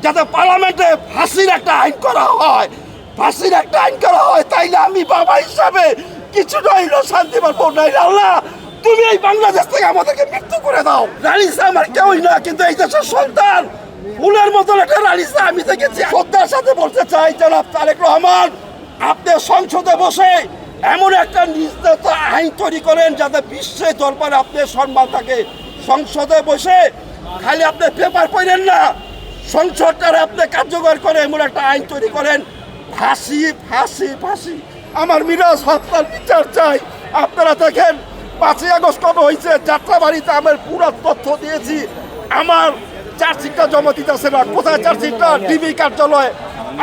যাতে পার্লামেন্টে ফাঁসির একটা আইন করা হয়, তাইলে আমি বাবা হিসাবে কিছুটা হইলেও শান্তি পাবো। নাই আল্লাহ, তুমি এই বাংলাদেশ থেকে আমাদেরকে মৃত্যু করে দাও। রানিসা আমার কেউই না, কিন্তু এই দেশের সন্তান ফুলের মতন একটা রানিসা আমি দেখেছি। শ্রদ্ধার সাথে বলতে চাই, জনাব তারেক রহমান, আপনি সংসদে বসে এমন একটা নির্দেশ আইন তৈরি করেন যাতে বিশ্বের দরবারে আপনার সম্মান থাকে। সংসদে বসে খালি আপনি পেপার পড়েন না, সংসদটারে আপনি কার্যকর করে এমন একটা আইন তৈরি করেন। ফাঁসি ফাঁসি ফাঁসি, আমার মিরাজ হত্যার বিচার চাই। আপনারা দেখেন 5ই আগস্ট কবে হয়েছে, যাত্রাবাড়িতে আমার পুরো তথ্য দিয়েছি। আমার চার্জশিটটা জমা দিতেছে না। কোথায় চার্জশিটটা? ডিবি কার্যালয়ে।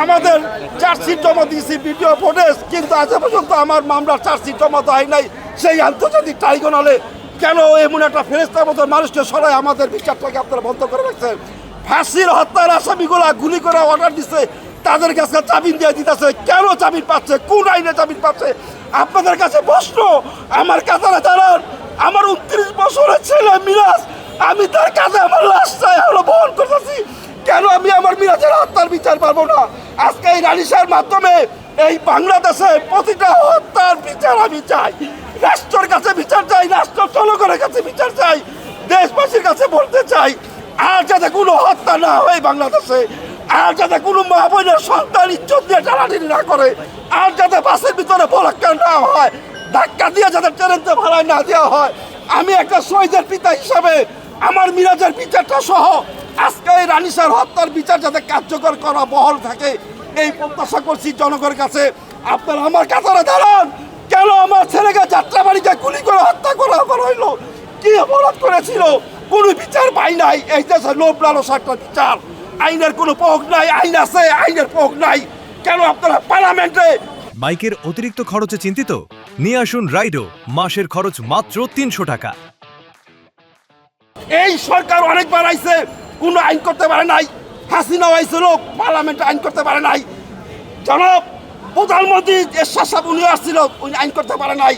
আমাদের চার্জশিট জমা দিয়েছি, ভিডিও ফুটেজ, কিন্তু আজ পর্যন্ত আমার মামলার চার্জশিট জমা দেওয়া হয় নাই। সেই আন্তর্জাতিক ট্রাইব্যুনালে কেন এমন একটা ফেরেস্তার মতো মানুষকে সরাই আমাদের বিচারটাকে আপনারা বন্ধ করে রাখছেন? ফাঁসির হত্যার আসামিগুলা গুলি করে অর্ডার দিচ্ছে, তাদের কাছে জামিন দিয়ে দিতেছে। কেন জামিন পাচ্ছে? কোন আইনে জামিন পাচ্ছে? আপনাদের কাছে প্রশ্ন। আমার কাতারে দাঁড়ান, আমার 29 বছরের ছেলে মিরাজ, আমি তার কাছে আমার লাশটা এখনো বহন করতেছি। কেন আমি আমার মিরাজের হত্যার বিচার পাবো না? আজকে এই রানিসার মাধ্যমে এই বাংলাদেশে প্রতিটা হত্যার বিচার আমি চাই। রাষ্ট্রের কাছে বিচার চাই, রাষ্ট্র জনগণের কাছে বিচার চাই, দেশবাসীর কাছে বলতে চাই, আর যাতে কোনো হত্যা না হয় বাংলাদেশে, আর যাতে কোনো মা বোনের সন্তান ইজ্জত দিয়ে টানাটানি না করে, আর যাতে বাসের ভিতরে বলাৎকার না হয়, ধাক্কা দিয়ে যাতে ট্রেনতে ভাড়ায় না দেওয়া হয়। আমি একটা শহীদের পিতা হিসাবে আমার মিরাজের বিচারটা সহ আজকে এই রানিসার হত্যার বিচার যাতে কার্যকর করা বহাল থাকে, এই প্রত্যাশা করছি জনগণের কাছে। আপনারা আমার কাতারে দাঁড়ান। কেন আমার ছেলেকে যাত্রাবাড়িতে গুলি করে হত্যা করা হইলো? কি অপরাধ করেছিল? কোনো বিচার পাই নাই। এই দেশে লোভ লালসা একটা বিচার, আইনের কোনো প্রয়োগ নাই। আইন আছে, আইনের প্রয়োগ নাই। কেন আপনারা পার্লামেন্টে? বাইকের অতিরিক্ত খরচে চিন্তিত? নিয়ে আসুন রাইডো, মাসের খরচ মাত্র 300 টাকা। এই সরকার অনেকবার আইছে, কোনো আইন করতে পারে নাই। হাসিনা আইছিল, পার্লামেন্টে আইন করতে পারে নাই। জনাব প্রধানমন্ত্রী এরশাদ সাহেব উনি আসছিল, উনি আইন করতে পারে নাই।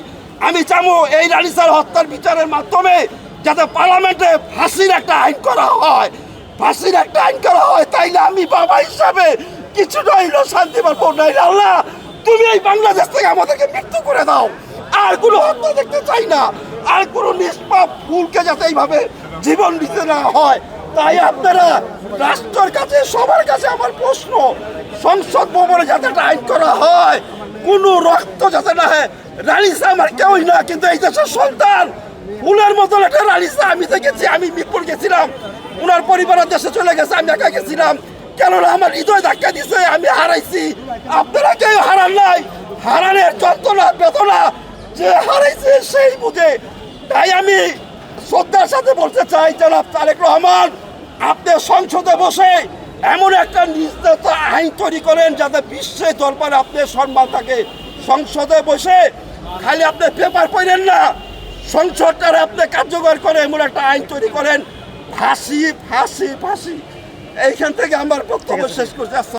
আমি চাবো এই রানিসার হত্যার বিচারের মাধ্যমে যাতে পার্লামেন্টে ফাঁসির একটা আইন করা হয়, তাইলে আমি বাবা হিসাবে কিছুটা হইলেও শান্তি পাবো। নাই আল্লাহ, তুমি এই বাংলাদেশ থেকে আমাদেরকে মৃত্যু করে দাও। আর কোনো হত্যা দেখতে চাই না, আর কোনো নিষ্পাপ ফুলকে যাতে এইভাবে জীবন দিতে না হয়। তাই আপনারা রাষ্ট্রের কাছে, সবার কাছে আমার প্রশ্ন, সংসদ ভবনে যাতে একটা আইন করা হয়, কোনো রক্ত যাতে না হয়। রানিসা আমার কেউই না, কিন্তু এই দেশের সন্তান ফুলের মতন একটা রানিসা আমি দেখেছি। আমি মিরপুর গেছিলাম, ওনার পরিবারের দেশে চলে গেছে, আমি একা গেছিলাম। কেননা আমার হৃদয় ধাক্কা দিছে, আমি হারাইছি। আপনারা কেউ হারান নাই। হারানের যন্ত্রণা বেদনা যে হারাইছে সেই বুঝে। তাই আমি শ্রদ্ধার সাথে বলতে চাই, জনাব তারেক রহমান, আপনি সংসদে বসে এমন একটা নির্দেশ আইন তৈরি করেন যাতে বিশ্বের দরবারে আপনার সম্মান থাকে। সংসদে বসে খালি আপনি পেপার পড়েন না, সংসদটারে আপনি কার্যকর করে এমন একটা আইন তৈরি করেন। ফাঁসি ফাঁসি ফাঁসি। এইখান থেকে আমার বক্তব্য শেষ করছি।